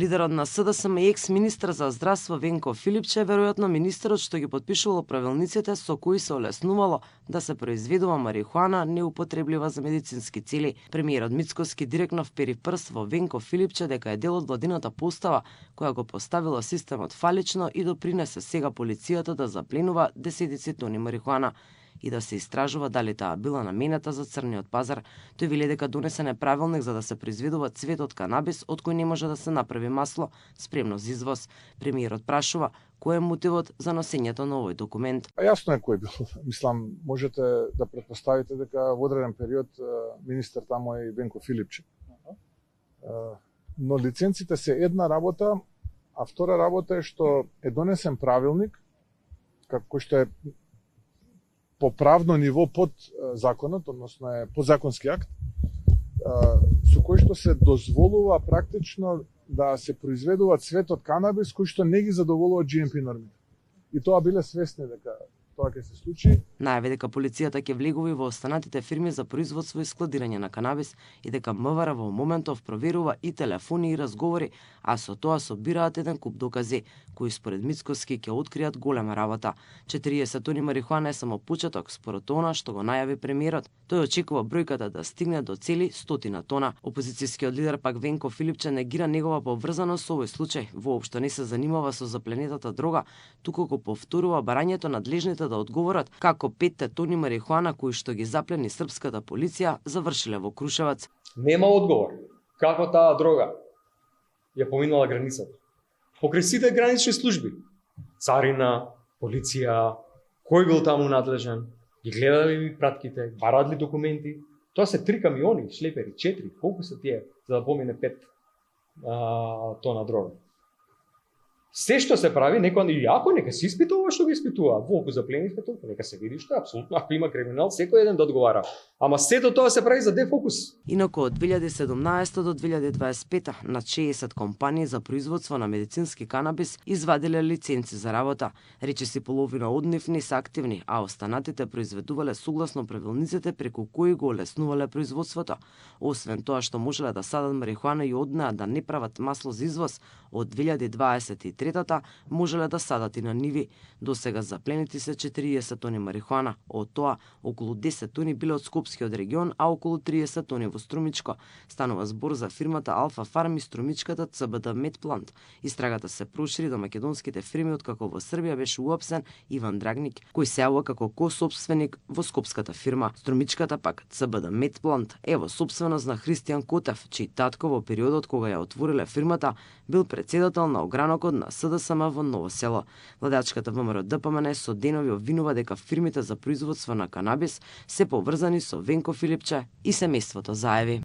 Лидерот на СДСМ и екс-министр за здравство Венко Филипче веројатно министерот што ги подпишувал правилниците со кои се олеснувало да се произведува марихуана неупотреблива за медицински цели. Премиерот Мицкоски директно впери прст во Венко Филипче дека е дел од владината постава која го поставила системот фалично и допринесе сега полицијата да запленува десетици тони марихуана и да се истражува дали таа била наменета за црниот пазар. Тој вели дека донесен е правилник за да се произведува цвет од канабис од кој не може да се направи масло спремно за извоз. Премиерот прашува кој е мотивот за носењето на овој документ. Јасно е кој бил. Мислам, можете да претпоставите дека во одреден период министер таму е и Венко Филипче. Но лиценците се една работа, а втора работа е што е донесен правилник како што е по правно ниво под законот, односно е подзаконски акт, со кој што се дозволува практично да се произведува цвет од канабис кој што не ги задоволува GMP норми. И тоа биле свесни дека тоа ќе се случи. Најави дека полицијата ќе влегува во останатите фирми за производство и складирање на канабис и дека МВР во моментов проверува и телефони и разговори, а со тоа собираат еден куп докази, кои според Мицкоски ќе откријат голема работа. 40 тони марихуана е само почеток, според она што го најави премиерот. Тој очекува бројката да стигне до цели 100 тона. Опозицијскиот лидер пак Венко Филипче негира негова поврзаност со овој случај. Воопшто не се занимава со запленетата дрога, туку го повторува барањето надлежните да одговорат како 5 тони марихуана кои што ги заплени српската полиција завршиле во Крушевац. Нема одговор како таа дрога ја поминала границата. Покрај сите гранични служби, царина, полиција, кој бил таму надлежен, ги гледали ли пратките, барат ли документи. Тоа се 3 камиони, шлепери, 4, колку се тие за да помине 5 тона дрога. Се што се прави, ако нека се испитува што го испитува, волку запленивте толку, нека се види што е апсолутно, ако има криминал, секој еден да одговара. Ама сето тоа се прави за дефокус. Инаку од 2017 до 2025 над 60 компании за производство на медицински канабис извадиле лиценци за работа. Речиси половина од нив не се активни, а останатите произведувале согласно правилниците преку кои го олеснувале производството. Освен тоа што можеле да садат марихуана и од неа да не прават масло за извоз, од 2023 можеле да садат и на ниви. До сега запленети се 40 тони марихуана, од тоа околу 10 тони биле од Скопскиот регион, а околу 30 тони во Струмичко. Станува збор за фирмата Алфа Фарм и Струмичката ЦБД Медплант. Истрагата се прошири до македонските фирми откако во Србија беше уапсен Иван Драгник, кој се јавува како косопственик во скопската фирма. Струмичката пак ЦБД Медплант е во собственост на Христијан Котев, чиј татко во периодот кога ја отвориле фирмата бил председател на огранокот на СДСМ во Ново село. Владачката ВМРО ДПМН со денови обвинува дека фирмите за производство на канабис се поврзани со Венко Филипче и семејството Заеви.